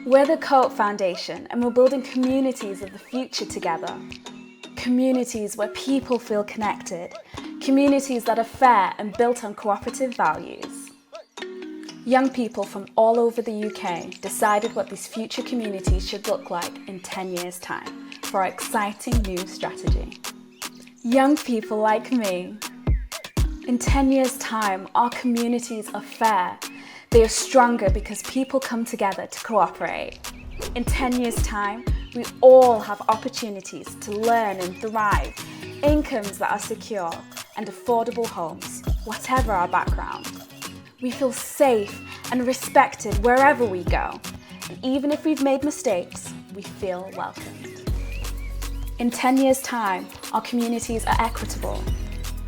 We're the Co-op Foundation and we're building communities of the future together. Communities where people feel connected, communities that are fair and built on cooperative values. Young people from all over the UK decided what these future communities should look like in 10 years' time for our exciting new strategy. Young people like me. In 10 years' time, our communities are fair. They are stronger because people come together to cooperate. In 10 years' time, we all have opportunities to learn and thrive, incomes that are secure, and affordable homes, whatever our background. We feel safe and respected wherever we go, and even if we've made mistakes, we feel welcomed. In 10 years' time, our communities are equitable.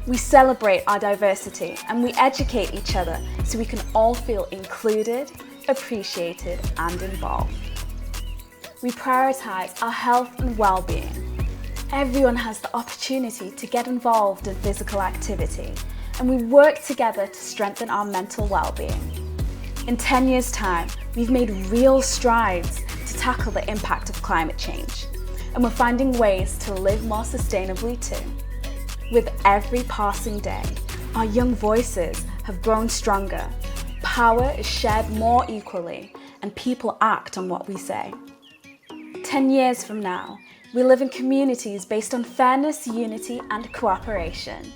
We celebrate our diversity and we educate each other so we can all feel included, appreciated, and involved. We prioritise our health and well-being. Everyone has the opportunity to get involved in physical activity, and we work together to strengthen our mental well-being. In 10 years' time, we've made real strides to tackle the impact of climate change, and we're finding ways to live more sustainably too. With every passing day, our young voices have grown stronger, power is shared more equally, and people act on what we say. 10 years from now, we live in communities based on fairness, unity, and cooperation.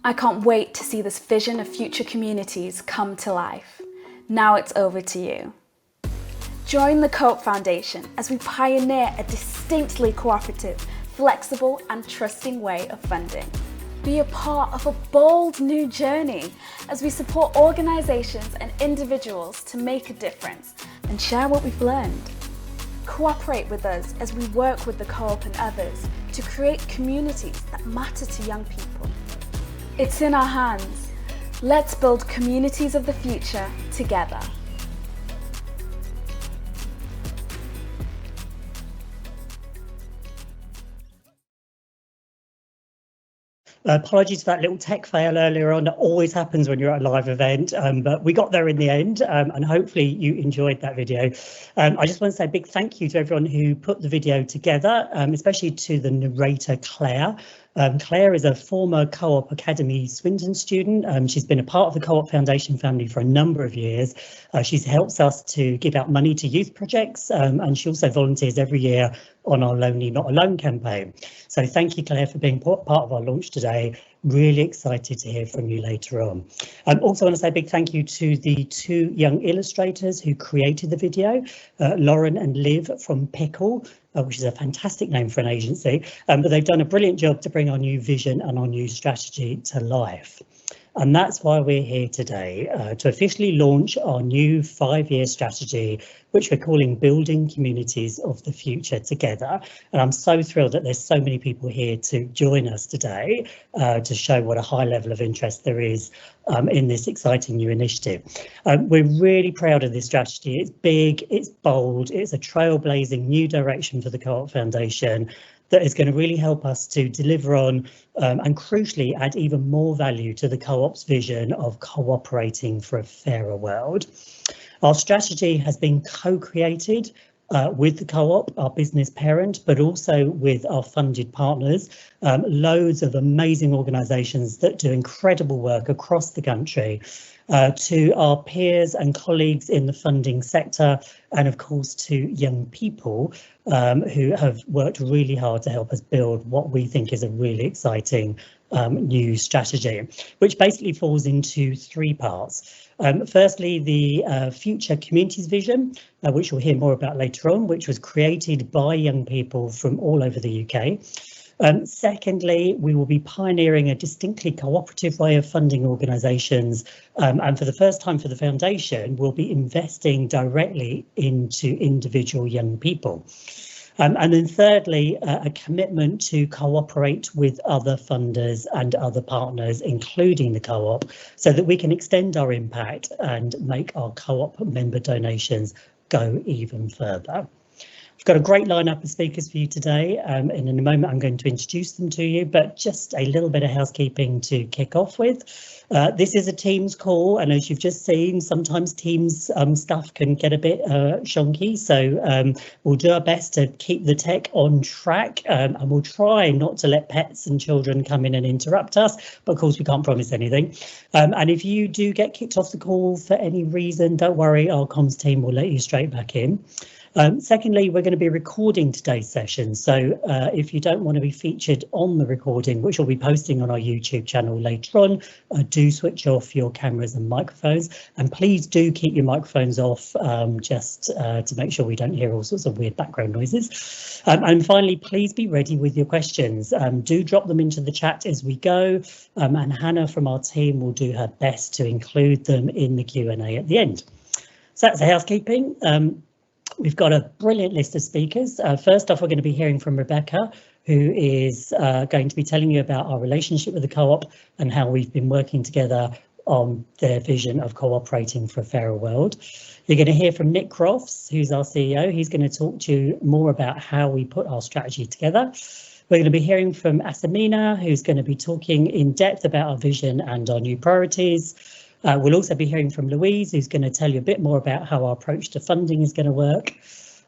I can't wait to see this vision of future communities come to life. Now it's over to you. Join the Co-op Foundation as we pioneer a distinctly cooperative, flexible and trusting way of funding. Be a part of a bold new journey as we support organisations and individuals to make a difference and share what we've learned. Cooperate with us as we work with the Co-op and others to create communities that matter to young people. It's in our hands. Let's build communities of the future together. Apologies for that little tech fail earlier on. That always happens when you're at a live event, but we got there in the end, and hopefully you enjoyed that video. I just want to say a big thank you to everyone who put the video together, especially to the narrator, Claire. Claire is a former Co-op Academy Swindon student. She's been a part of the Co-op Foundation family for a number of years. She helps us to give out money to youth projects, and she also volunteers every year on our Lonely Not Alone campaign. So thank you, Claire, for being part of our launch today. Really excited to hear from you later on. I also want to say a big thank you to the two young illustrators who created the video, Lauren and Liv from Pickle, which is a fantastic name for an agency, but they've done a brilliant job to bring our new vision and our new strategy to life. And that's why we're here today, to officially launch our new 5-year strategy, which we're calling Building Communities of the Future Together. And I'm so thrilled that there's so many people here to join us today to show what a high level of interest there is in this exciting new initiative. We're really proud of this strategy. It's big, it's bold, it's a trailblazing new direction for the Co-op Foundation that is going to really help us to deliver on and crucially add even more value to the Co-op's vision of cooperating for a fairer world. Our strategy has been co-created with the Co-op, our business parent, but also with our funded partners, loads of amazing organisations that do incredible work across the country, to our peers and colleagues in the funding sector, and of course to young people who have worked really hard to help us build what we think is a really exciting new strategy, which basically falls into 3 parts. Firstly, the Future Communities Vision, which we'll hear more about later on, which was created by young people from all over the UK. Secondly, we will be pioneering a distinctly cooperative way of funding organisations, and for the first time for the foundation, we'll be investing directly into individual young people. And then thirdly, a commitment to cooperate with other funders and other partners, including the Co-op, so that we can extend our impact and make our Co-op member donations go even further. We've got a great lineup of speakers for you today, and in a moment I'm going to introduce them to you, but just a little bit of housekeeping to kick off with. This is a Teams call, and as you've just seen, sometimes Teams stuff can get a bit shonky, so we'll do our best to keep the tech on track, and we'll try not to let pets and children come in and interrupt us, but of course we can't promise anything. And if you do get kicked off the call for any reason, don't worry, our comms team will let you straight back in. Secondly, we're going to be recording today's session, so if you don't want to be featured on the recording, which we'll be posting on our YouTube channel later on, do switch off your cameras and microphones, and please do keep your microphones off just to make sure we don't hear all sorts of weird background noises. And finally, please be ready with your questions. Do drop them into the chat as we go, and Hannah from our team will do her best to include them in the Q&A at the end. So that's the housekeeping. We've got a brilliant list of speakers. First off, we're going to be hearing from Rebecca, who is going to be telling you about our relationship with the Co-op and how we've been working together on their vision of cooperating for a fairer world. You're going to hear from Nick Crofts, who's our CEO. He's going to talk to you more about how we put our strategy together. We're going to be hearing from Asamina, who's going to be talking in depth about our vision and our new priorities. We'll also be hearing from Louise, who's going to tell you a bit more about how our approach to funding is going to work.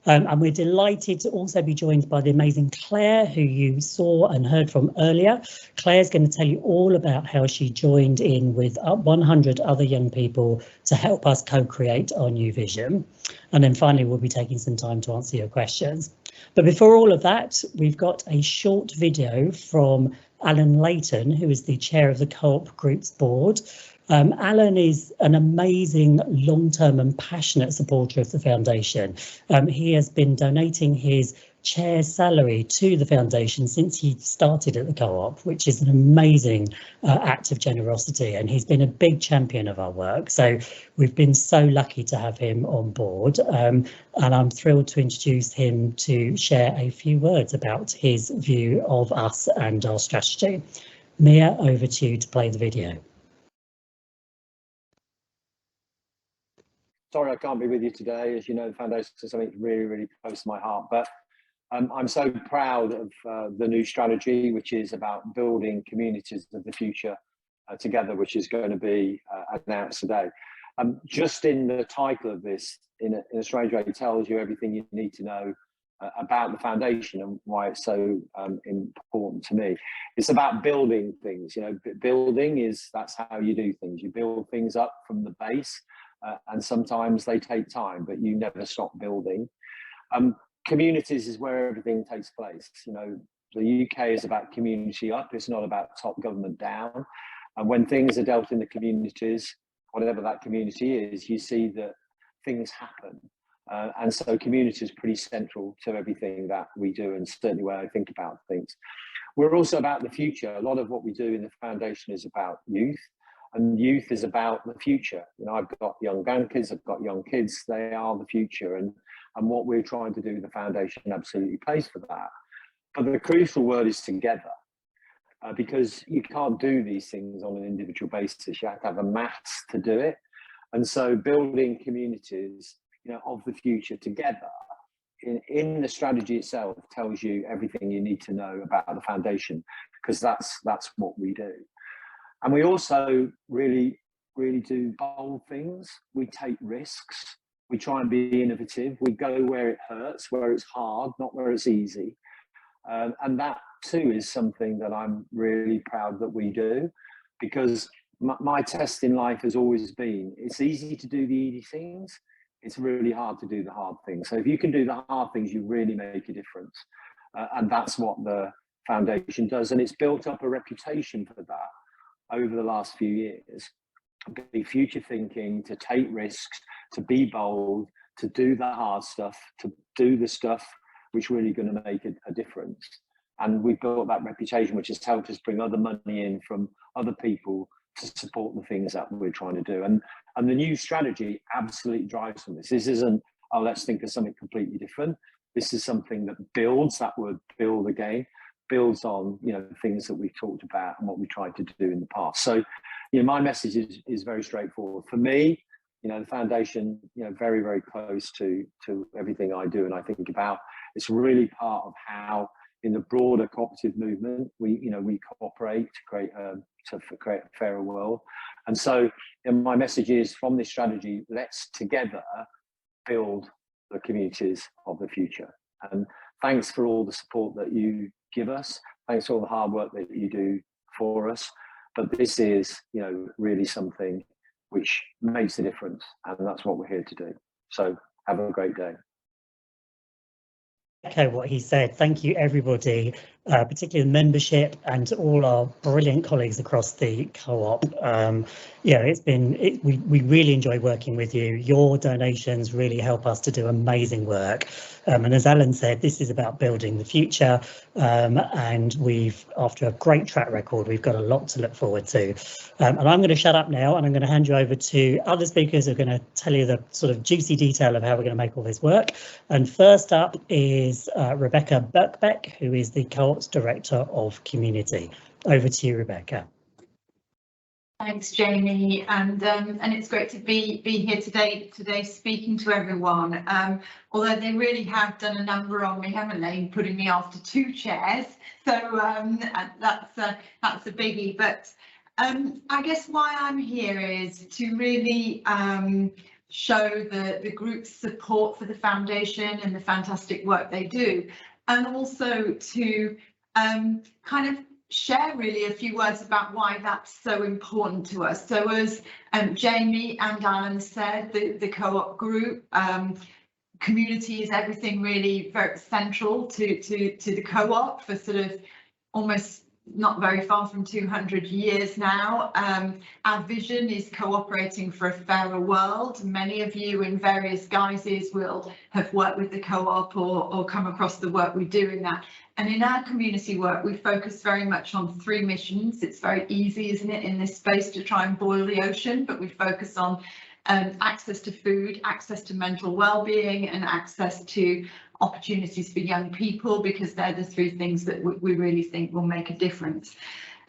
And we're delighted to also be joined by the amazing Claire, who you saw and heard from earlier. Claire's going to tell you all about how she joined in with 100 other young people to help us co-create our new vision. And then finally, we'll be taking some time to answer your questions. But before all of that, we've got a short video from Alan Layton, who is the chair of the Co-op Group's board. Alan is an amazing long-term and passionate supporter of the foundation. He has been donating his chair's salary to the foundation since he started at the Co-op, which is an amazing act of generosity, and he's been a big champion of our work. So we've been so lucky to have him on board, and I'm thrilled to introduce him to share a few words about his view of us and our strategy. Mia, over to you to play the video. Sorry I can't be with you today. As you know, the foundation is something really, really close to my heart. But I'm so proud of the new strategy, which is about building communities of the future together, which is going to be announced today. Just in the title of this, in a strange way, it tells you everything you need to know about the foundation and why it's so important to me. It's about building things. You know, that's how you do things. You build things up from the base. And sometimes they take time, but you never stop building. Communities is where everything takes place. You know, the UK is about community up. It's not about top government down. And when things are dealt in the communities, whatever that community is, you see that things happen. And so community is pretty central to everything that we do, and certainly when I think about things. We're also about the future. A lot of what we do in the foundation is about youth. And youth is about the future. You know, I've got young grandkids, I've got young kids, they are the future. And what we're trying to do, the foundation absolutely plays for that. But the crucial word is together, because you can't do these things on an individual basis. You have to have a mass to do it. And so building communities, you know, of the future together in the strategy itself tells you everything you need to know about the foundation, because that's what we do. And we also really do bold things. We take risks. We try and be innovative. We go where it hurts, where it's hard, not where it's easy. And that too is something that I'm really proud that we do, because my test in life has always been, it's easy to do the easy things. It's really hard to do the hard things. So if you can do the hard things, you really make a difference. And that's what the foundation does. And it's built up a reputation for that over the last few years. Be future thinking, to take risks, to be bold, to do the hard stuff, to do the stuff which really going to make a difference. And we've built that reputation, which has helped us bring other money in from other people to support the things that we're trying to do. And the new strategy absolutely drives from this. This isn't, oh, let's think of something completely different. This is something that builds, that word build again, builds on, you know, things that we've talked about and what we tried to do in the past. So, you know, my message is very straightforward. For me, you know, the foundation, you know, very, very close to everything I do and I think about. It's really part of how, in the broader cooperative movement, we cooperate to create a fairer world. And so, my message is, from this strategy, let's together build the communities of the future. And thanks for all the support that you give us. Thanks for all the hard work that you do for us. But this is, really something which makes a difference, and that's what we're here to do. So have a great day. Echo what he said. Thank you, everybody, particularly the membership and all our brilliant colleagues across the co-op. We really enjoy working with you. Your donations really help us to do amazing work. And as Alan said, this is about building the future. And after a great track record, we've got a lot to look forward to. And I'm going to shut up now, and I'm going to hand you over to other speakers who are going to tell you the sort of juicy detail of how we're going to make all this work. And first up is Rebecca Birkbeck, who is the Co-op's Director of Community. Over to you, Rebecca. Thanks, Jamie, and it's great to be here today speaking to everyone. Although they really have done a number on me, haven't they, putting me after 2 chairs? So that's a biggie. But I guess why I'm here is to really show the group's support for the foundation and the fantastic work they do, and also to kind of share really a few words about why that's so important to us. So as Jamie and Alan said, the co-op group, community is everything really very central to the co-op for sort of almost not very far from 200 years now. Our vision is cooperating for a fairer world. Many of you in various guises will have worked with the co-op or come across the work we do in that. And in our community work, we focus very much on 3 missions. It's very easy, isn't it, in this space to try and boil the ocean, but we focus on access to food, access to mental well-being, and access to opportunities for young people, because they're the 3 things that we really think will make a difference.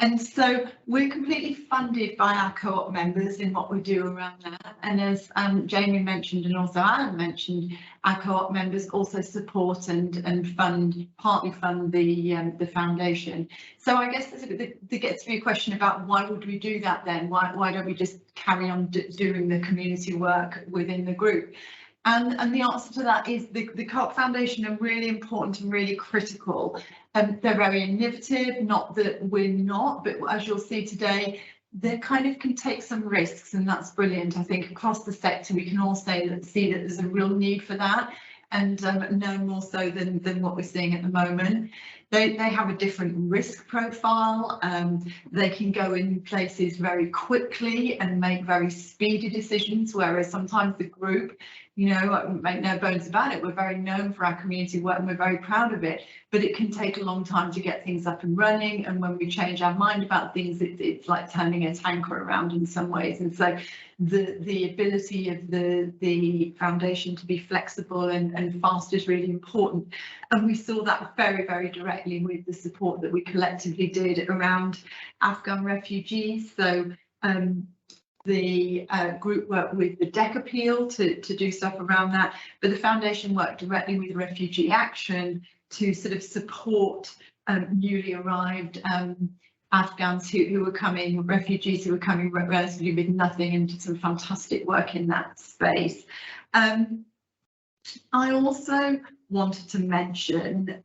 And so we're completely funded by our co-op members in what we do around that. And as Jamie mentioned, and also Alan mentioned, our co-op members also support and partly fund the foundation. So I guess there gets to be a question about why would we do that then? Why don't we just carry on doing the community work within the group? And the answer to that is the Co-op Foundation are really important and really critical. They're very innovative, not that we're not, but as you'll see today, they kind of can take some risks, and that's brilliant. I think across the sector, we can all see that there's a real need for that, and no more so than what we're seeing at the moment. They have a different risk profile. They can go in places very quickly and make very speedy decisions, whereas sometimes the group, make no bones about it, we're very known for our community work and we're very proud of it, but it can take a long time to get things up and running. And when we change our mind about things, it's like turning a tanker around in some ways. And so the ability of the foundation to be flexible and fast is really important. And we saw that very, very directly with the support that we collectively did around Afghan refugees. So the group worked with the DEC appeal to do stuff around that, but the foundation worked directly with Refugee Action to sort of support newly arrived Afghans who were coming, refugees who were coming relatively with nothing, and did some fantastic work in that space. I also wanted to mention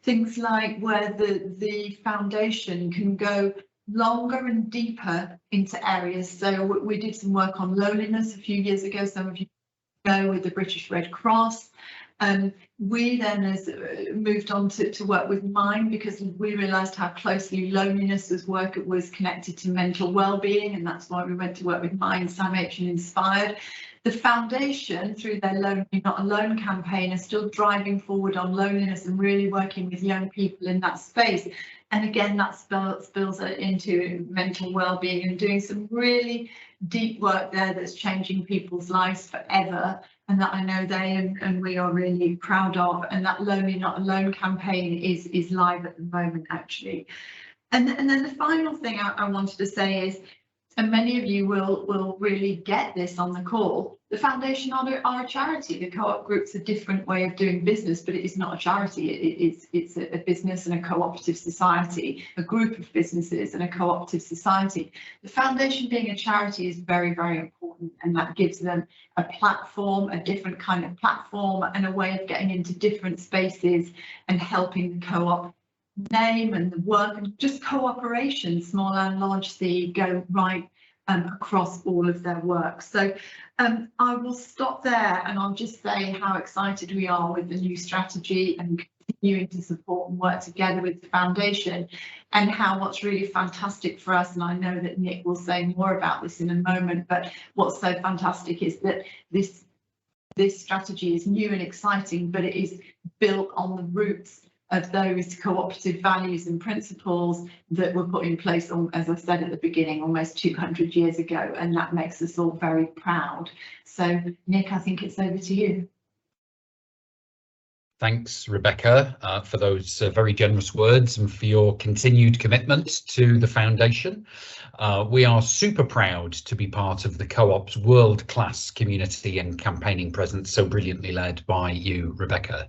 things like where the foundation can go longer and deeper into areas. So we did some work on loneliness a few years ago, some of you know, with the British Red Cross. We then moved on to work with Mind, because we realised how closely loneliness was connected to mental well-being, and that's why we went to work with Mind, SAMH and Inspired. The foundation, through their Lonely Not Alone campaign, is still driving forward on loneliness and really working with young people in that space. And again, that spills into mental well-being and doing some really deep work there that's changing people's lives forever, and that I know they and we are really proud of. And that Lonely Not Alone campaign is live at the moment, actually. And then the final thing I wanted to say is, and many of you will really get this on the call, the foundation are a charity. The co-op group's a different way of doing business, but it is not a charity. It's a business and a cooperative society, a group of businesses and a cooperative society. The foundation being a charity is very, very important, and that gives them a platform, a different kind of platform, and a way of getting into different spaces and helping the co-op name and the work and just cooperation, small and large C, go right across all of their work. So I will stop there, and I'll just say how excited we are with the new strategy and continuing to support and work together with the foundation, and how what's really fantastic for us, and I know that Nick will say more about this in a moment, but what's so fantastic is that this strategy is new and exciting, but it is built on the roots of those cooperative values and principles that were put in place, as I said at the beginning, almost 200 years ago, and that makes us all very proud. So, Nick, I think it's over to you. Thanks, Rebecca, for those very generous words and for your continued commitment to the foundation. We are super proud to be part of the Co-op's world-class community and campaigning presence, so brilliantly led by you, Rebecca.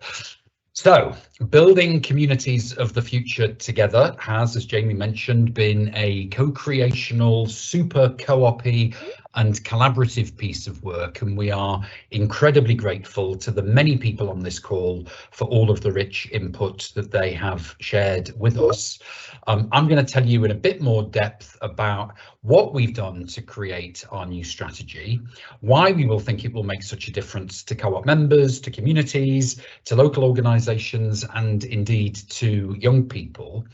So, building communities of the future together has, as Jamie mentioned, been a co-creational, super co-op-y and collaborative piece of work, and we are incredibly grateful to the many people on this call for all of the rich input that they have shared with us. I'm going to tell you in a bit more depth about what we've done to create our new strategy, why we will think it will make such a difference to co-op members, to communities, to local organisations, and indeed to young people.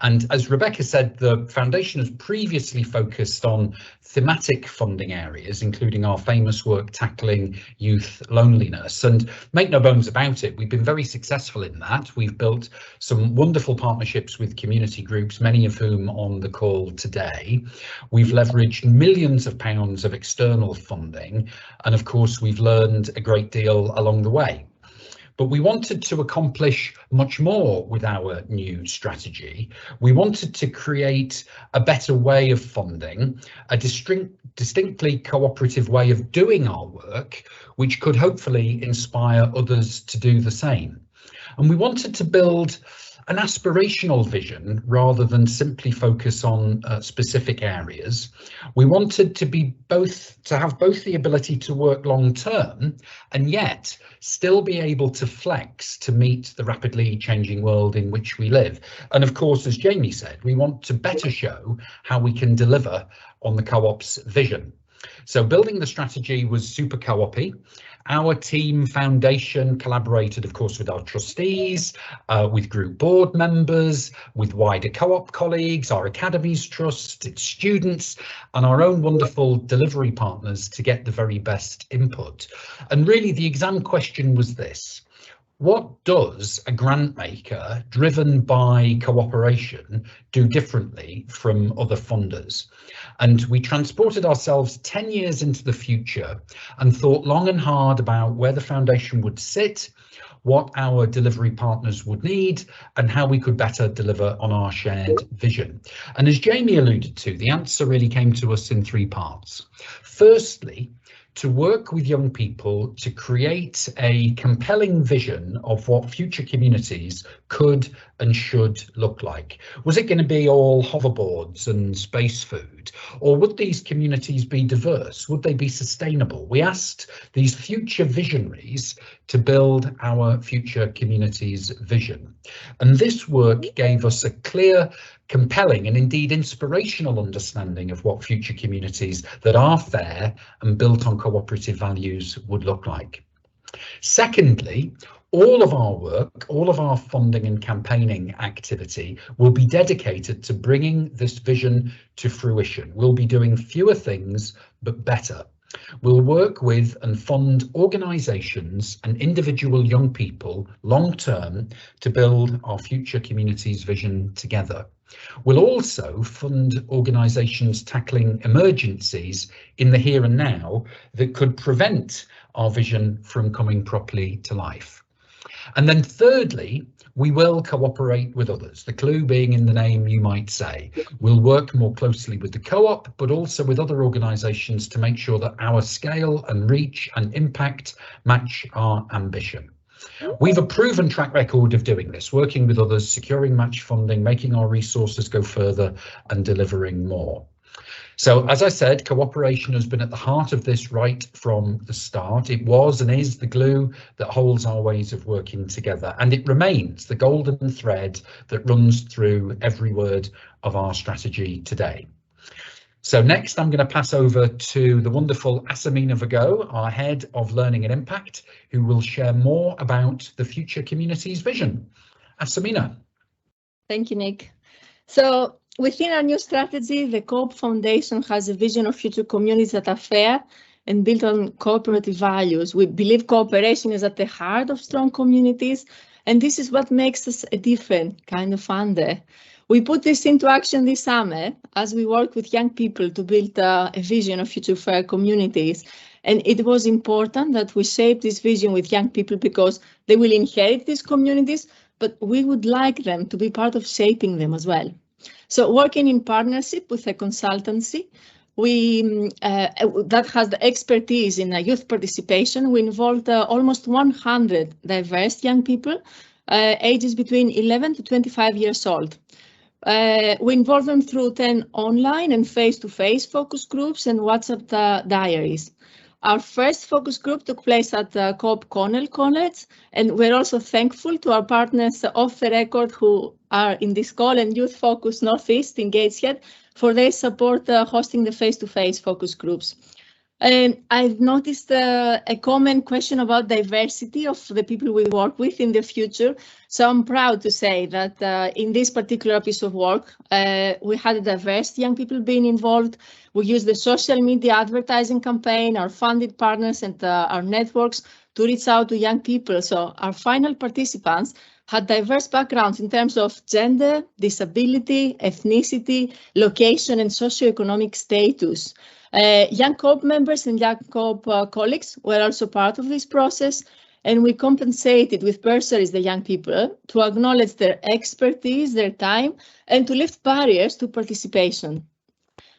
And as Rebecca said, the foundation has previously focused on thematic funding areas, including our famous work tackling youth loneliness. And make no bones about it, we've been very successful in that. We've built some wonderful partnerships with community groups, many of whom on the call today. We've leveraged millions of pounds of external funding, and of course we've learned a great deal along the way. But we wanted to accomplish much more with our new strategy. We wanted to create a better way of funding, a distinctly cooperative way of doing our work, which could hopefully inspire others to do the same. And we wanted to build an aspirational vision rather than simply focus on specific areas. We wanted to have both the ability to work long term and yet still be able to flex to meet the rapidly changing world in which we live. And of course, as Jamie said, we want to better show how we can deliver on the co-op's vision. So building the strategy was super co-op-y. Our team foundation collaborated, of course, with our trustees, with group board members, with wider co-op colleagues, our academies trust, its students, and our own wonderful delivery partners to get the very best input. And really, the exam question was this: what does a grant maker driven by cooperation do differently from other funders? And we transported ourselves 10 years into the future and thought long and hard about where the foundation would sit, what our delivery partners would need, and how we could better deliver on our shared vision. And as Jamie alluded to, the answer really came to us in three parts. Firstly, to work with young people to create a compelling vision of what future communities could and should look like. Was it going to be all hoverboards and space food? Or would these communities be diverse? Would they be sustainable? We asked these future visionaries to build our future communities' vision. And this work gave us a clear, compelling and indeed inspirational understanding of what future communities that are fair and built on cooperative values would look like. Secondly, all of our work, all of our funding and campaigning activity will be dedicated to bringing this vision to fruition. We'll be doing fewer things, but better. We'll work with and fund organisations and individual young people long term to build our future communities' vision together. We'll also fund organisations tackling emergencies in the here and now that could prevent our vision from coming properly to life. And then thirdly, we will cooperate with others. The clue being in the name, you might say. We'll work more closely with the co-op, but also with other organisations to make sure that our scale and reach and impact match our ambition. We've a proven track record of doing this, working with others, securing match funding, making our resources go further and delivering more. So, as I said, cooperation has been at the heart of this right from the start. It was and is the glue that holds our ways of working together, and it remains the golden thread that runs through every word of our strategy today. So next, I'm going to pass over to the wonderful Asamina Vago, our Head of Learning and Impact, who will share more about the Future Communities vision. Asamina. Thank you, Nick. So within our new strategy, the Co-op Foundation has a vision of future communities that are fair and built on cooperative values. We believe cooperation is at the heart of strong communities, and this is what makes us a different kind of funder. We put this into action this summer as we work with young people to build a vision of future fair communities. And it was important that we shape this vision with young people because they will inherit these communities, but we would like them to be part of shaping them as well. So working in partnership with a consultancy, that has the expertise in youth participation, we involved almost 100 diverse young people, ages between 11 to 25 years old. We involve them through 10 online and face-to-face focus groups and WhatsApp diaries. Our first focus group took place at Co-op Cornell College, and we're also thankful to our partners off the record who are in this call and Youth Focus Northeast in Gateshead for their support hosting the face-to-face focus groups. And I've noticed a common question about diversity of the people we work with in the future. So I'm proud to say that in this particular piece of work, we had diverse young people being involved. We used the social media advertising campaign, our funded partners and our networks to reach out to young people. So our final participants had diverse backgrounds in terms of gender, disability, ethnicity, location, and socioeconomic status. Young Co-op members and young Co-op colleagues were also part of this process, and we compensated with bursaries the young people to acknowledge their expertise, their time, and to lift barriers to participation.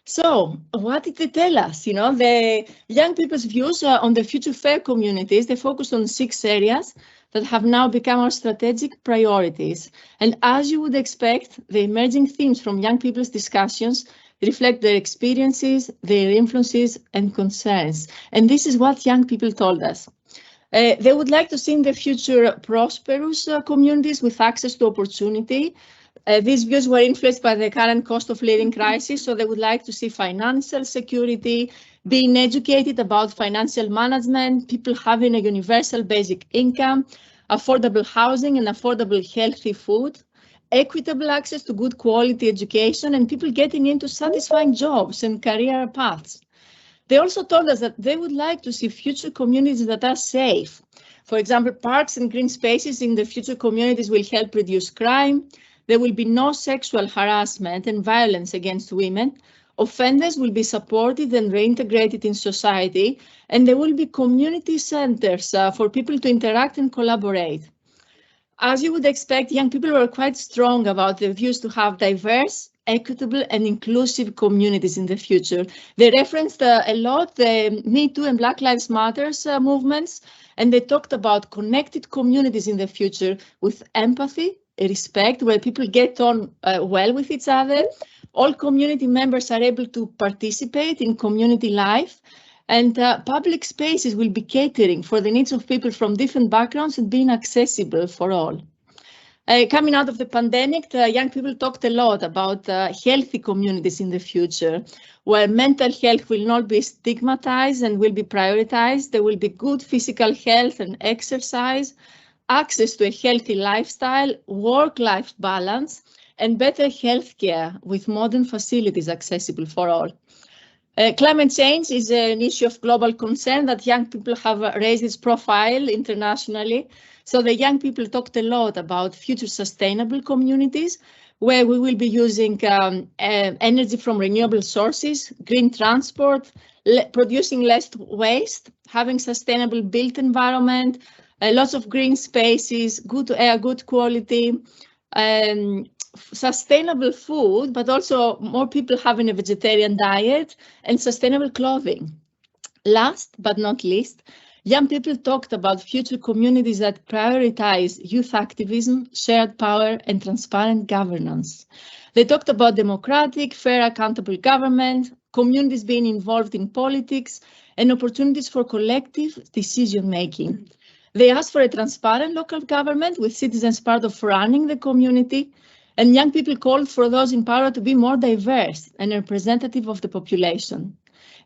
So what did they tell us? You know, the young people's views on the future fair communities, they focused on 6 areas that have now become our strategic priorities. And as you would expect, the emerging themes from young people's discussions reflect their experiences, their influences and concerns. And this is what young people told us. They would like to see in the future prosperous communities with access to opportunity. These views were influenced by the current cost of living crisis, so they would like to see financial security, being educated about financial management, people having a universal basic income, affordable housing and affordable healthy food, equitable access to good quality education, and people getting into satisfying jobs and career paths. They also told us that they would like to see future communities that are safe. For example, parks and green spaces in the future communities will help reduce crime. There will be no sexual harassment and violence against women. Offenders will be supported and reintegrated in society, and there will be community centers for people to interact and collaborate. As you would expect, young people were quite strong about their views to have diverse, equitable and inclusive communities in the future. They referenced a lot the Me Too and Black Lives Matter movements, and they talked about connected communities in the future with empathy, respect, where people get on well with each other. All community members are able to participate in community life, and public spaces will be catering for the needs of people from different backgrounds and being accessible for all. Coming out of the pandemic, the young people talked a lot about healthy communities in the future, where mental health will not be stigmatized and will be prioritized. There will be good physical health and exercise, access to a healthy lifestyle, work-life balance, and better healthcare with modern facilities accessible for all. Climate change is an issue of global concern that young people have raised its profile internationally. So the young people talked a lot about future sustainable communities, where we will be using energy from renewable sources, green transport, producing less waste, having sustainable built environment, lots of green spaces, good air, good quality, sustainable food, but also more people having a vegetarian diet and sustainable clothing. Last but not least, young people talked about future communities that prioritize youth activism, shared power, and transparent governance. They talked about democratic, fair, accountable government, communities being involved in politics, and opportunities for collective decision-making. They asked for a transparent local government with citizens part of running the community, and young people called for those in power to be more diverse and representative of the population.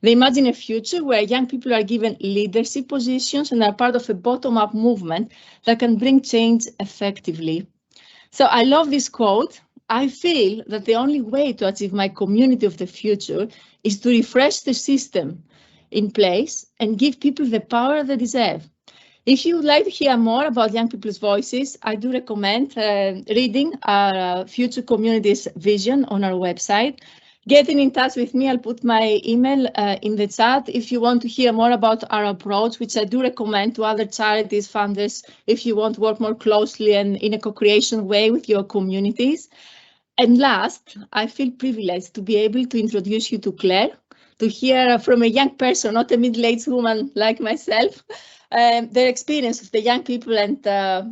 They imagine a future where young people are given leadership positions and are part of a bottom-up movement that can bring change effectively. So I love this quote. I feel that the only way to achieve my community of the future is to refresh the system in place and give people the power they deserve. If you would like to hear more about young people's voices, I do recommend reading our Future Communities vision on our website. Getting in touch with me, I'll put my email in the chat if you want to hear more about our approach, which I do recommend to other charities, funders, if you want to work more closely and in a co-creation way with your communities. And last, I feel privileged to be able to introduce you to Claire, to hear from a young person, not a middle-aged woman like myself, their experience of the young people. And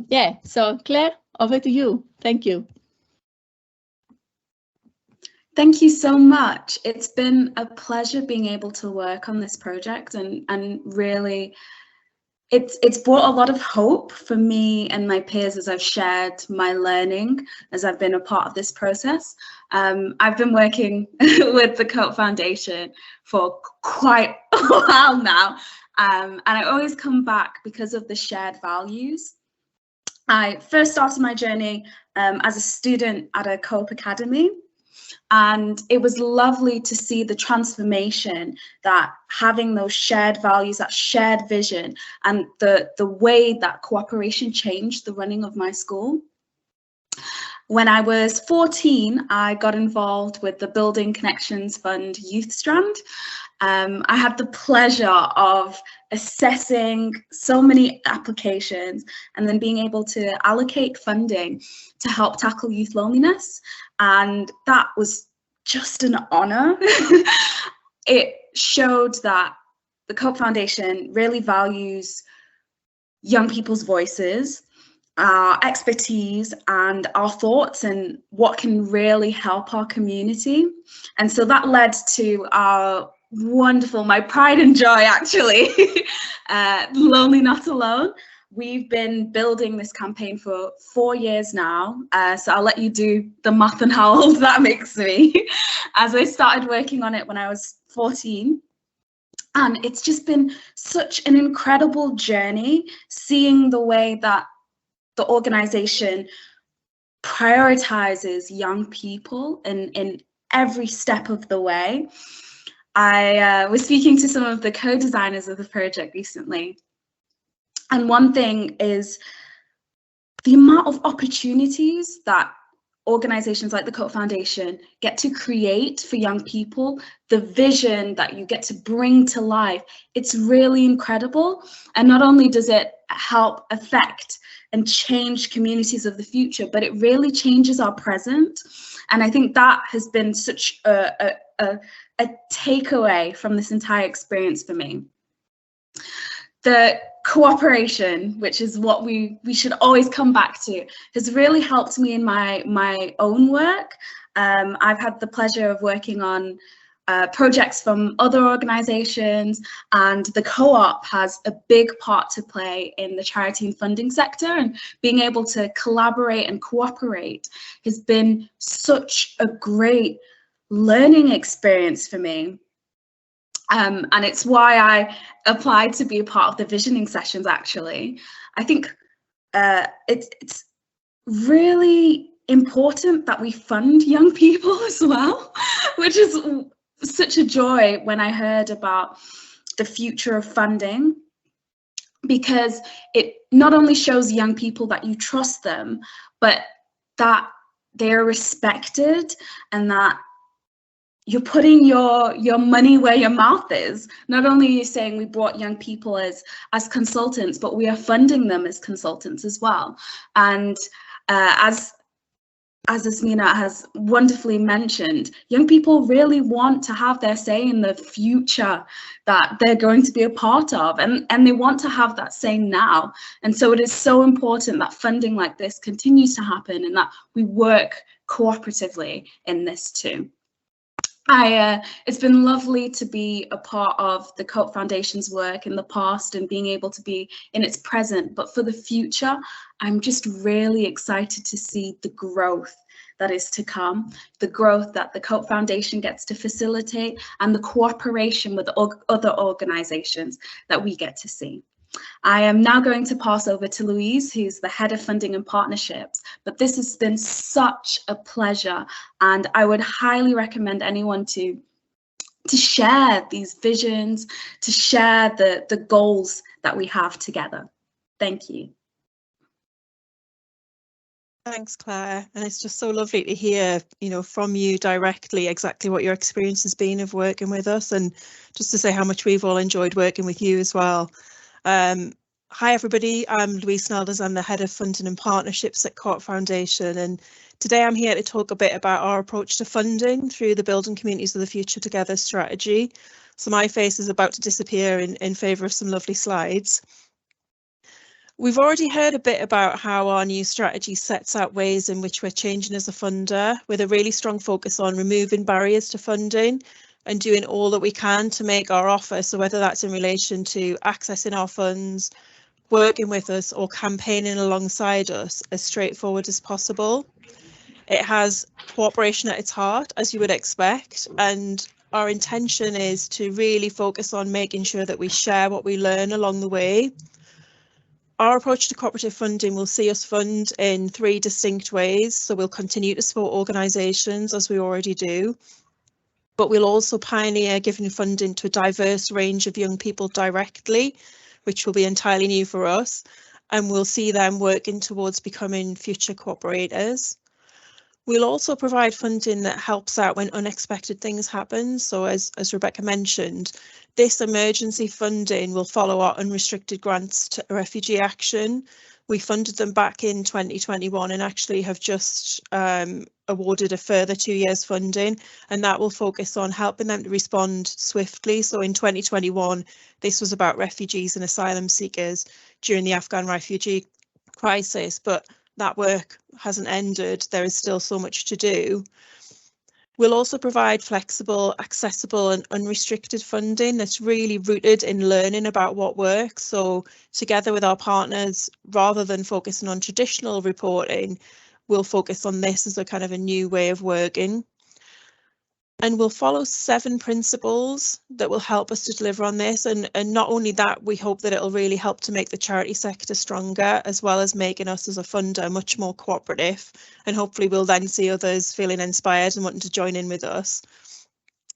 yeah, so Claire, over to you. Thank you. Thank you so much. It's been a pleasure being able to work on this project, and really it's brought a lot of hope for me and my peers as I've shared my learning as I've been a part of this process. I've been working with the Cope Foundation for quite a while now, and I always come back because of the shared values. I first started my journey as a student at a Cope Academy, and it was lovely to see the transformation that having those shared values, that shared vision, and the way that cooperation changed the running of my school. When I was 14, I got involved with the Building Connections Fund Youth Strand. I had the pleasure of assessing so many applications and then being able to allocate funding to help tackle youth loneliness. And that was just an honor. It showed that the Cope Foundation really values young people's voices, our expertise, and our thoughts, and what can really help our community. And so that led to our wonderful, my pride and joy actually, Lonely Not Alone. We've been building this campaign for 4 years now, so I'll let you do the math and how old that makes me, as I started working on it when I was 14. And it's just been such an incredible journey, seeing the way that the organization prioritizes young people in every step of the way. I was speaking to some of the co-designers of the project recently, and one thing is the amount of opportunities that organizations like the Cope Foundation get to create for young people, the vision that you get to bring to life. It's really incredible. And not only does it help affect and change communities of the future, but it really changes our present. And I think that has been such a takeaway from this entire experience for me. The cooperation, which is what we should always come back to, has really helped me in my own work. I've had the pleasure of working on projects from other organizations, and the co-op has a big part to play in the charity and funding sector, and being able to collaborate and cooperate has been such a great learning experience for me. And it's why I applied to be a part of the visioning sessions, actually. I think it's really important that we fund young people as well, which is such a joy when I heard about the future of funding, because it not only shows young people that you trust them, but that they are respected and that you're putting your money where your mouth is. Not only are you saying we brought young people as consultants, but we are funding them as consultants as well. And as Asmina has wonderfully mentioned, young people really want to have their say in the future that they're going to be a part of, and they want to have that say now. And so it is so important that funding like this continues to happen and that we work cooperatively in this too. It's been lovely to be a part of the Cope Foundation's work in the past and being able to be in its present. But for the future, I'm just really excited to see the growth that is to come, the growth that the Cope Foundation gets to facilitate, and the cooperation with other organizations that we get to see. I am now going to pass over to Louise, who's the head of funding and partnerships, but this has been such a pleasure, and I would highly recommend anyone to share these visions, to share the goals that we have together. Thank you. Thanks, Claire. And it's just so lovely to hear, from you directly exactly what your experience has been of working with us, and just to say how much we've all enjoyed working with you as well. Hi everybody, I'm Louise Snelders. I'm the head of funding and partnerships at Cooperative Foundation, and today I'm here to talk a bit about our approach to funding through the Building Communities of the Future Together strategy. So my face is about to disappear in favour of some lovely slides. We've already heard a bit about how our new strategy sets out ways in which we're changing as a funder, with a really strong focus on removing barriers to funding and doing all that we can to make our offer, so whether that's in relation to accessing our funds, working with us, or campaigning alongside us, as straightforward as possible. It has cooperation at its heart, as you would expect, and our intention is to really focus on making sure that we share what we learn along the way. Our approach to cooperative funding will see us fund in 3 distinct ways. So we'll continue to support organisations as we already do, but we'll also pioneer giving funding to a diverse range of young people directly, which will be entirely new for us, and we'll see them working towards becoming future cooperators. We'll also provide funding that helps out when unexpected things happen. So as Rebecca mentioned, this emergency funding will follow our unrestricted grants to Refugee Action. We funded them back in 2021 and actually have just awarded a further 2 years funding, and that will focus on helping them to respond swiftly. So in 2021, this was about refugees and asylum seekers during the Afghan refugee crisis, but that work hasn't ended. There is still so much to do. We'll also provide flexible, accessible and unrestricted funding that's really rooted in learning about what works. So together with our partners, rather than focusing on traditional reporting, we'll focus on this as a kind of a new way of working. And we'll follow 7 principles that will help us to deliver on this. And not only that, we hope that it'll really help to make the charity sector stronger, as well as making us as a funder much more cooperative. And hopefully we'll then see others feeling inspired and wanting to join in with us.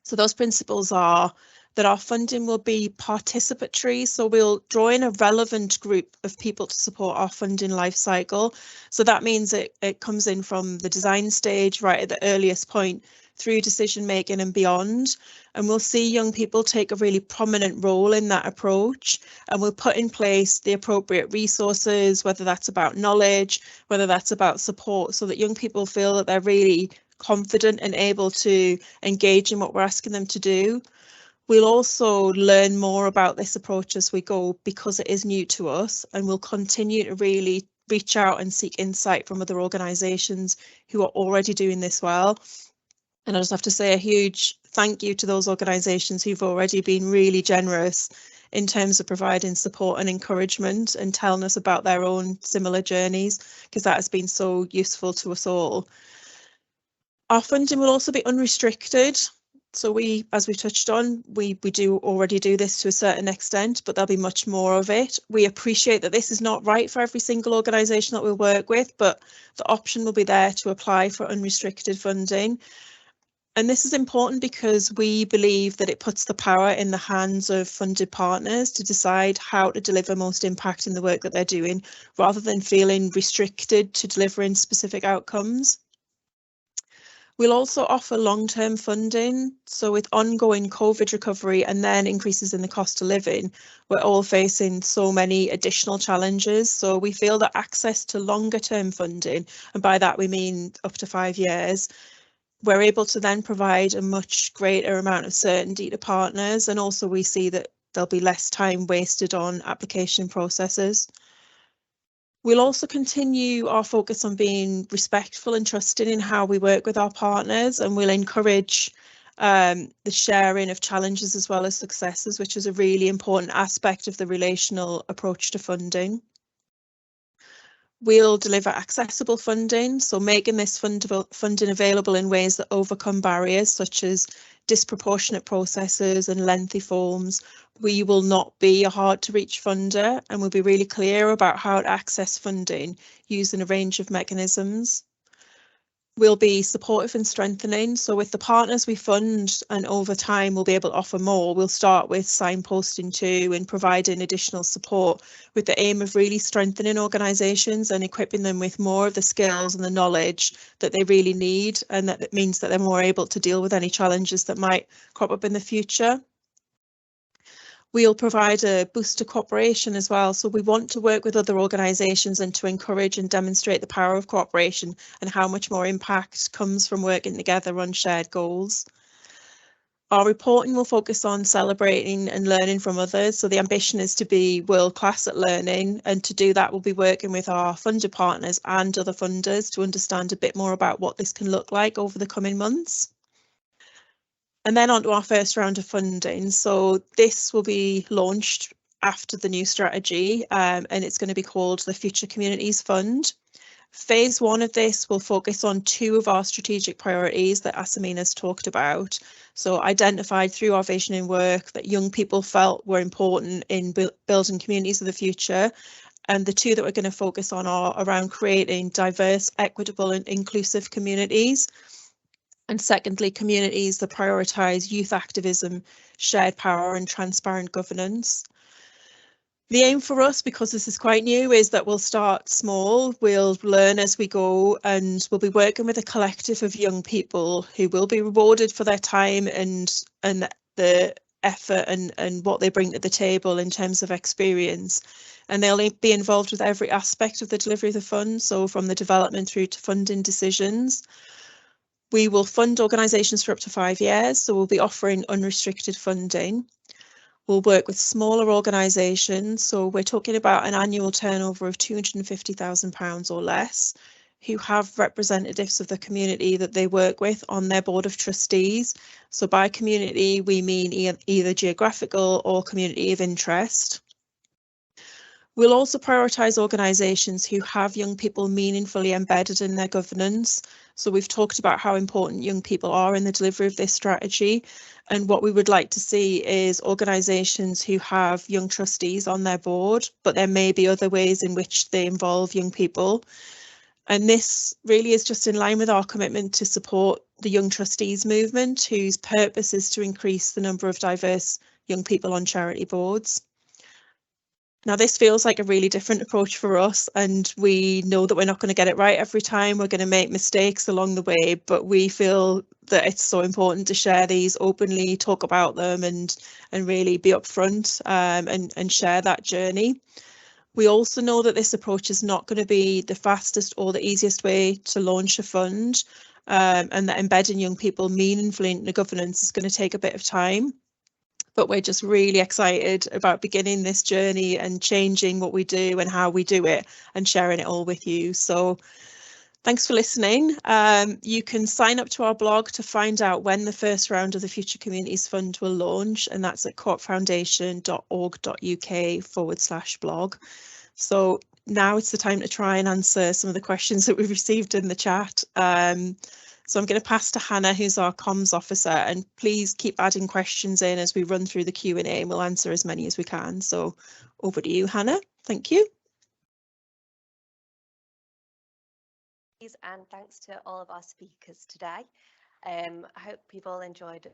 So those principles are that our funding will be participatory. So we'll draw in a relevant group of people to support our funding life cycle. So that means it comes in from the design stage right at the earliest point through decision making and beyond. And we'll see young people take a really prominent role in that approach, and we'll put in place the appropriate resources, whether that's about knowledge, whether that's about support, so that young people feel that they're really confident and able to engage in what we're asking them to do. We'll also learn more about this approach as we go, because it is new to us, and we'll continue to really reach out and seek insight from other organisations who are already doing this well. And I just have to say a huge thank you to those organisations who've already been really generous in terms of providing support and encouragement and telling us about their own similar journeys, because that has been so useful to us all. Our funding will also be unrestricted. So we, as we touched on, we do already do this to a certain extent, but there'll be much more of it. We appreciate that this is not right for every single organisation that we work with, but the option will be there to apply for unrestricted funding. And this is important because we believe that it puts the power in the hands of funded partners to decide how to deliver most impact in the work that they're doing, rather than feeling restricted to delivering specific outcomes. We'll also offer long-term funding. So with ongoing COVID recovery and then increases in the cost of living, we're all facing so many additional challenges. So we feel that access to longer term funding, and by that we mean up to 5 years, we're able to then provide a much greater amount of certainty to partners. And also we see that there'll be less time wasted on application processes. We'll also continue our focus on being respectful and trusting in how we work with our partners, and we'll encourage the sharing of challenges as well as successes, which is a really important aspect of the relational approach to funding. We'll deliver accessible funding, so making this funding available in ways that overcome barriers such as disproportionate processes and lengthy forms. We will not be a hard to reach funder, and we'll be really clear about how to access funding using a range of mechanisms. We'll be supportive and strengthening. So with the partners we fund, and over time we'll be able to offer more, we'll start with signposting to and providing additional support with the aim of really strengthening organisations and equipping them with more of the skills and the knowledge that they really need, and that means that they're more able to deal with any challenges that might crop up in the future. We'll provide a boost to cooperation as well. So we want to work with other organisations and to encourage and demonstrate the power of cooperation and how much more impact comes from working together on shared goals. Our reporting will focus on celebrating and learning from others. So the ambition is to be world class at learning, and to do that we'll be working with our funder partners and other funders to understand a bit more about what this can look like over the coming months. And then on to our first round of funding. So this will be launched after the new strategy, and it's going to be called the Future Communities Fund. Phase 1 of this will focus on 2 of our strategic priorities that Asamina's talked about. So identified through our visioning work that young people felt were important in building communities of the future. And the 2 that we're going to focus on are around creating diverse, equitable and inclusive communities. And secondly, communities that prioritise youth activism, shared power and transparent governance. The aim for us, because this is quite new, is that we'll start small, we'll learn as we go, and we'll be working with a collective of young people who will be rewarded for their time and the effort and what they bring to the table in terms of experience. And they'll be involved with every aspect of the delivery of the fund, so from the development through to funding decisions. We will fund organisations for up to 5 years, so we'll be offering unrestricted funding. We'll work with smaller organisations, so we're talking about an annual turnover of £250,000 or less, who have representatives of the community that they work with on their board of trustees. So by community, we mean either geographical or community of interest. We'll also prioritise organisations who have young people meaningfully embedded in their governance. So we've talked about how important young people are in the delivery of this strategy. And what we would like to see is organisations who have young trustees on their board, but there may be other ways in which they involve young people. And this really is just in line with our commitment to support the Young Trustees movement, whose purpose is to increase the number of diverse young people on charity boards. Now, this feels like a really different approach for us, and we know that we're not going to get it right every time. We're going to make mistakes along the way, but we feel that it's so important to share these openly, talk about them and really be upfront and share that journey. We also know that this approach is not going to be the fastest or the easiest way to launch a fund, and that embedding young people meaningfully in the governance is going to take a bit of time. But we're just really excited about beginning this journey and changing what we do and how we do it and sharing it all with you. So thanks for listening. You can sign up to our blog to find out when the first round of the Future Communities Fund will launch, and that's at coopfoundation.org.uk/blog. So now it's the time to try and answer some of the questions that we've received in the chat. So I'm going to pass to Hannah, who's our comms officer, and please keep adding questions in as we run through the Q&A, and we'll answer as many as we can. So over to you, Hannah. Thank you. And thanks to all of our speakers today. I hope you've all enjoyed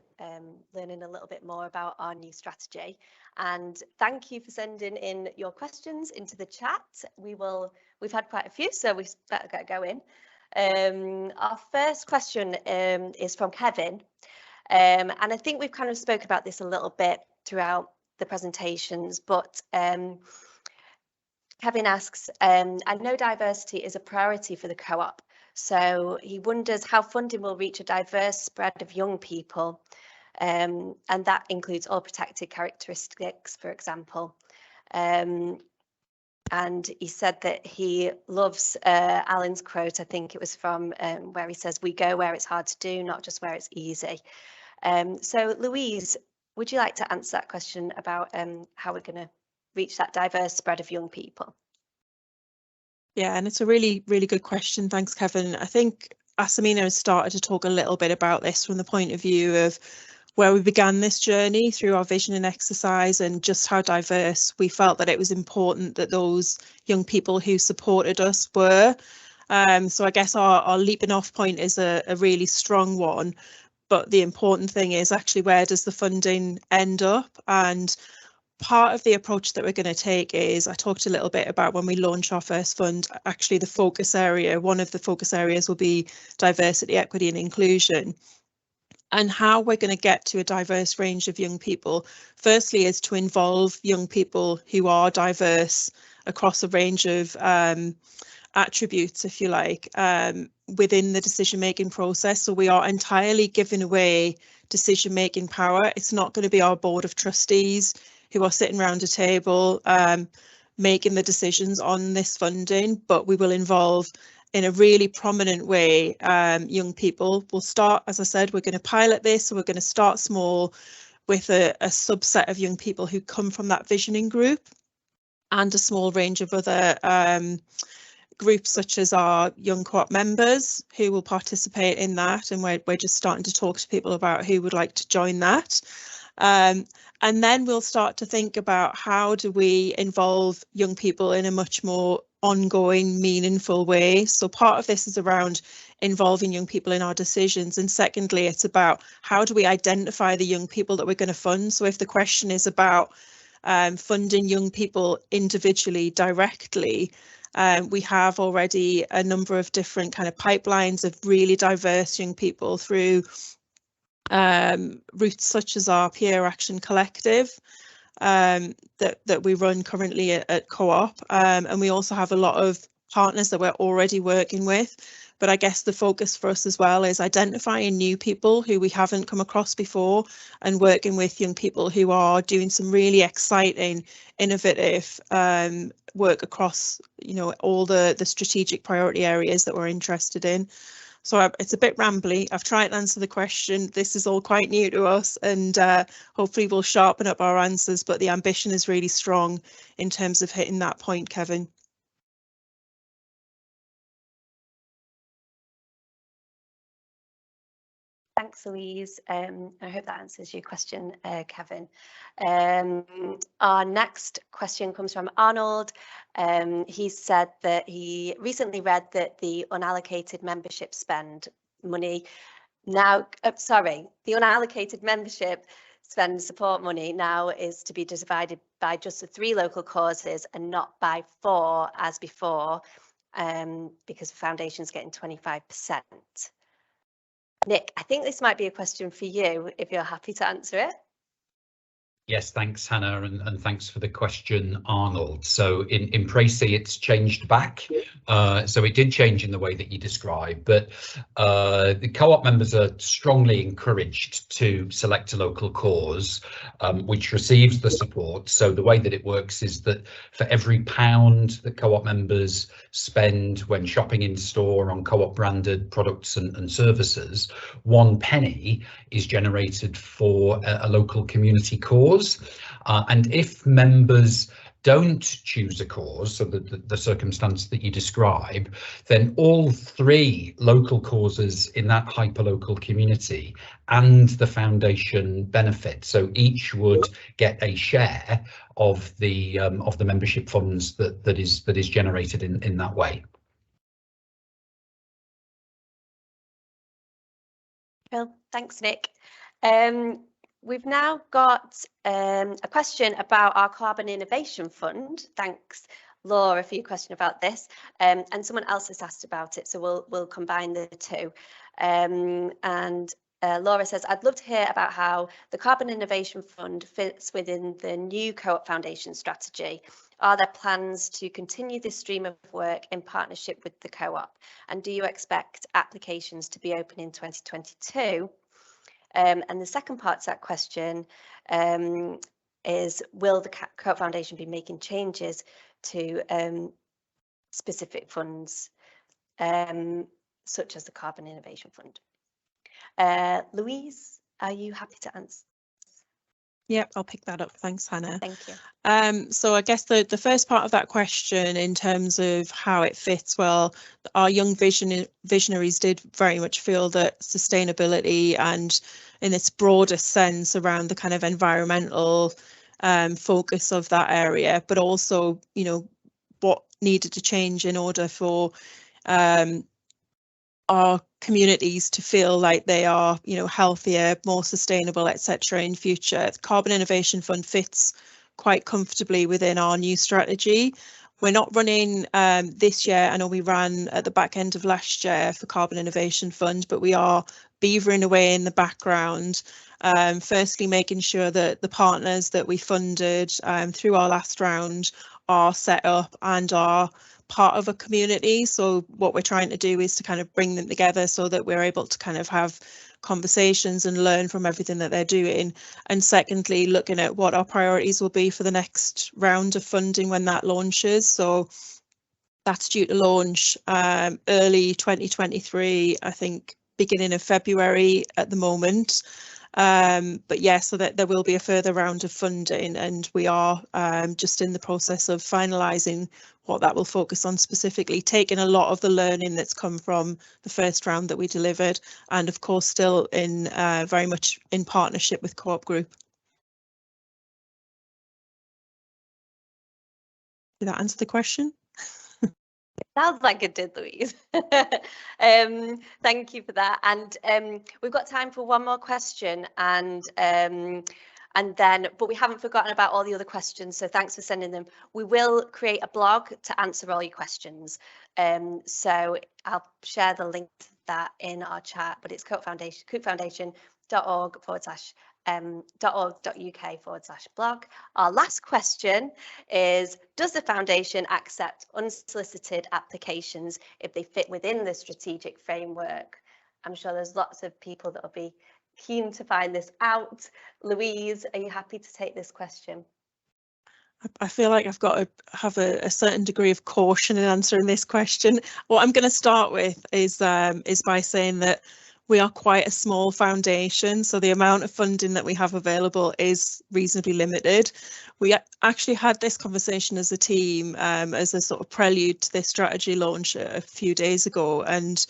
learning a little bit more about our new strategy, and thank you for sending in your questions into the chat. We've had quite a few, so we better get going. Our first question is from Kevin. And I think we've kind of spoke about this a little bit throughout the presentations, but Kevin asks, I know diversity is a priority for the co-op, so he wonders how funding will reach a diverse spread of young people, and that includes all protected characteristics, for example. And he said that he loves Alan's quote, I think it was from where he says, "We go where it's hard to do, not just where it's easy." So Louise, would you like to answer that question about how we're going to reach that diverse spread of young people? Yeah, and it's a really, really good question. Thanks, Kevin. I think Asamina has started to talk a little bit about this from the point of view of where we began this journey through our vision and exercise, and just how diverse we felt that it was important that those young people who supported us were. So I guess our leaping off point is a really strong one. But the important thing is actually, where does the funding end up? And part of the approach that we're going to take is, I talked a little bit about when we launch our first fund, actually the focus area, one of the focus areas will be diversity, equity and inclusion. And how we're going to get to a diverse range of young people, firstly, is to involve young people who are diverse across a range of attributes, if you like, within the decision-making process. So we are entirely giving away decision-making power. It's not going to be our board of trustees who are sitting around a table making the decisions on this funding, but we will involve in a really prominent way young people. We'll start, as I said, we're going to pilot this, so we're going to start small with a subset of young people who come from that visioning group, and a small range of other groups such as our young co-op members who will participate in that, and we're just starting to talk to people about who would like to join that. And then we'll start to think about how do we involve young people in a much more ongoing, meaningful way. So part of this is around involving young people in our decisions, and secondly, it's about how do we identify the young people that we're going to fund. So if the question is about funding young people individually, directly, we have already a number of different kind of pipelines of really diverse young people through routes such as our Peer Action Collective that we run currently at Co-op, and we also have a lot of partners that we're already working with. But I guess the focus for us as well is identifying new people who we haven't come across before, and working with young people who are doing some really exciting, innovative work across, you know, all the strategic priority areas that we're interested in. So it's a bit rambly. I've tried to answer the question. This is all quite new to us, and hopefully we'll sharpen up our answers, but the ambition is really strong in terms of hitting that point, Kevin. Thanks, Louise. I hope that answers your question, Kevin. Our next question comes from Arnold. He said that he recently read that the unallocated membership spend money now, the unallocated membership spend support money now is to be divided by just the 3 local causes and not by 4 as before, because the foundation's getting 25%. Nick, I think this might be a question for you, if you're happy to answer it. Yes, thanks, Hannah, and thanks for the question, Arnold. So in Précis, it's changed back. So it did change in the way that you described, but the co-op members are strongly encouraged to select a local cause which receives the support. So the way that it works is that for every £1 that co-op members spend when shopping in store on co-op branded products and services, 1 penny is generated for a local community cause. And if members don't choose a cause, so the circumstance that you describe, then all 3 local causes in that hyperlocal community and the foundation benefit. So each would get a share of the membership funds that is generated in that way. Well, thanks, Nick. We've now got a question about our Carbon Innovation Fund. Thanks, Laura for your question about this, and someone else has asked about it, so we'll combine the two. Laura says, I'd love to hear about how the Carbon Innovation Fund fits within the new Co-op Foundation strategy. Are there plans to continue this stream of work in partnership with the co-op? And do you expect applications to be open in 2022? And the second part to that question is, will the Co-op Foundation be making changes to specific funds, such as the Carbon Innovation Fund? Louise, are you happy to answer? Yep, I'll pick that up. Thanks, Hannah. Thank you. So I guess the first part of that question in terms of how it fits, well, our young visionaries did very much feel that sustainability, and in its broader sense around the kind of environmental focus of that area, but also, you know, what needed to change in order for our communities to feel like they are, you know, healthier, more sustainable, etc. in future. The Carbon Innovation Fund fits quite comfortably within our new strategy. We're not running this year. I know we ran at the back end of last year for Carbon Innovation Fund, but we are beavering away in the background. Firstly, making sure that the partners that we funded through our last round are set up and are part of a community. So what we're trying to do is to kind of bring them together so that we're able to kind of have conversations and learn from everything that they're doing. And secondly, looking at what our priorities will be for the next round of funding when that launches. So that's due to launch early 2023, I think beginning of February at the moment. But yeah, so that there will be a further round of funding, and we are just in the process of finalising what that will focus on specifically, taking a lot of the learning that's come from the first round that we delivered, and of course still in very much in partnership with Co-op Group. Did that answer the question? Sounds like it did, Louise. Thank you for that. And we've got time for one more question, and then, but we haven't forgotten about all the other questions, so thanks for sending them. We will create a blog to answer all your questions. So I'll share the link to that in our chat, but it's coopfoundation.org.uk/blog. Our last question is, does the foundation accept unsolicited applications if they fit within the strategic framework? I'm sure there's lots of people that will be keen to find this out. Louise, are you happy to take this question? I feel like I've got to have a certain degree of caution in answering this question. What I'm going to start with is by saying that we are quite a small foundation, so the amount of funding that we have available is reasonably limited. We actually had this conversation as a team as a sort of prelude to this strategy launch a few days ago, and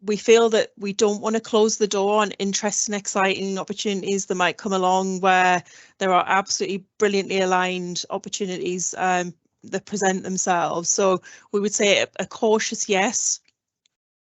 we feel that we don't want to close the door on interesting, exciting opportunities that might come along where there are absolutely brilliantly aligned opportunities that present themselves. So we would say a cautious yes.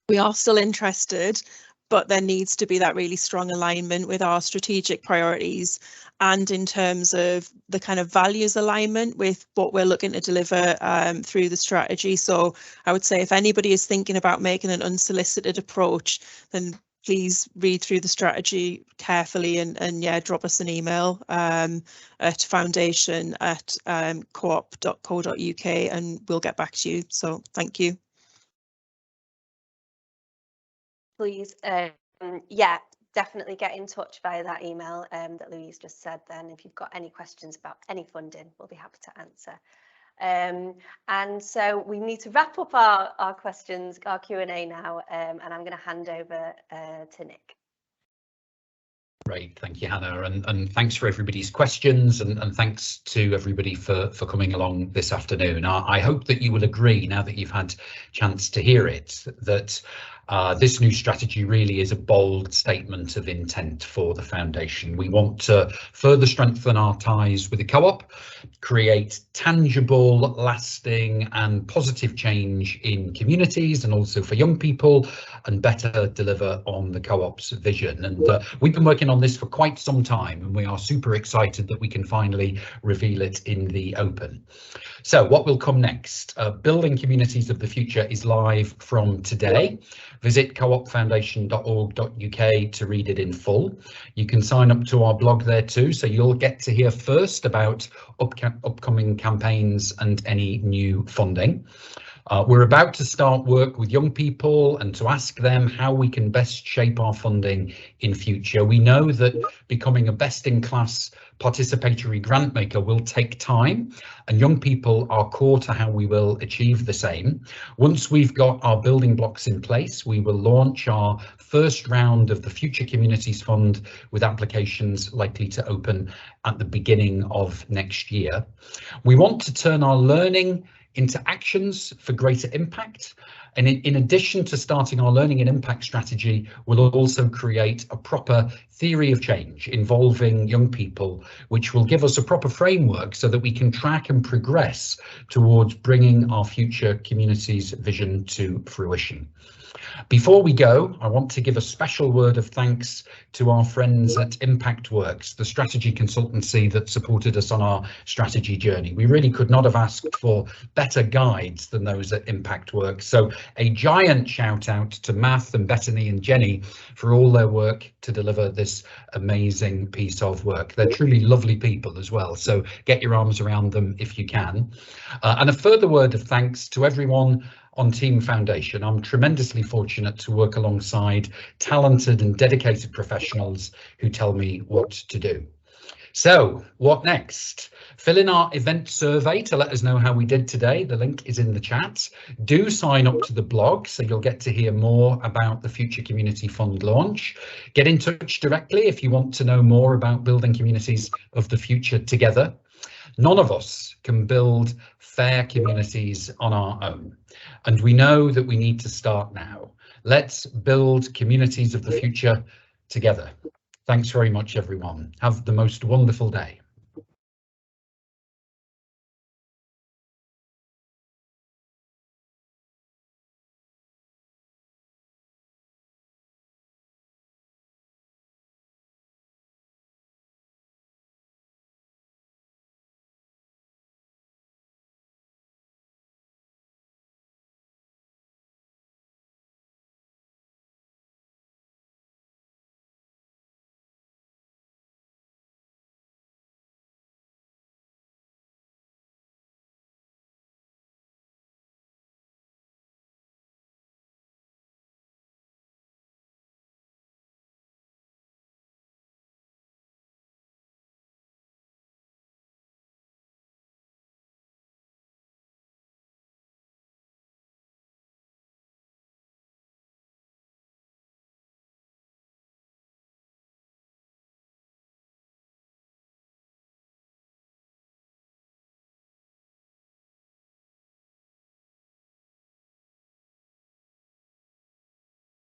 We are still interested, but there needs to be that really strong alignment with our strategic priorities and in terms of the kind of values alignment with what we're looking to deliver through the strategy. So I would say if anybody is thinking about making an unsolicited approach, then please read through the strategy carefully and yeah, drop us an email at foundation@coop.co.uk and we'll get back to you. So thank you. Please, yeah, definitely get in touch via that email that Louise just said then. If you've got any questions about any funding, we'll be happy to answer. And so we need to wrap up our questions, our Q&A now, and I'm going to hand over to Nick. Great, thank you, Hannah, and thanks for everybody's questions, and thanks to everybody for coming along this afternoon. I hope that you will agree, now that you've had a chance to hear it, that This new strategy really is a bold statement of intent for the foundation. We want to further strengthen our ties with the co-op, create tangible, lasting and positive change in communities and also for young people, and better deliver on the co-op's vision. And we've been working on this for quite some time, and we are super excited that we can finally reveal it in the open. So what will come next? Building Communities of the Future is live from today. Visit coopfoundation.org.uk to read it in full. You can sign up to our blog there too, so you'll get to hear first about upcoming campaigns and any new funding. We're about to start work with young people and to ask them how we can best shape our funding in future. We know that becoming a best-in-class participatory grant maker will take time, and young people are core to how we will achieve the same. Once we've got our building blocks in place, we will launch our first round of the Future Communities Fund with applications likely to open at the beginning of next year. We want to turn our learning into actions for greater impact. And in addition to starting our learning and impact strategy, we'll also create a proper theory of change involving young people, which will give us a proper framework so that we can track and progress towards bringing our future communities vision to fruition. Before we go, I want to give a special word of thanks to our friends at Impact Works, the strategy consultancy that supported us on our strategy journey. We really could not have asked for better guides than those at Impact Works. So a giant shout out to Math and Bethany and Jenny for all their work to deliver this amazing piece of work. They're truly lovely people as well, so get your arms around them if you can. And a further word of thanks to everyone on Team Foundation. I'm tremendously fortunate to work alongside talented and dedicated professionals who tell me what to do. So what next? Fill in our event survey to let us know how we did today. The link is in the chat. Do sign up to the blog so you'll get to hear more about the Future Community Fund launch. Get in touch directly if you want to know more about building communities of the future together. None of us can build fair communities on our own, and we know that we need to start now. Let's build communities of the future together. Thanks very much, everyone. Have the most wonderful day.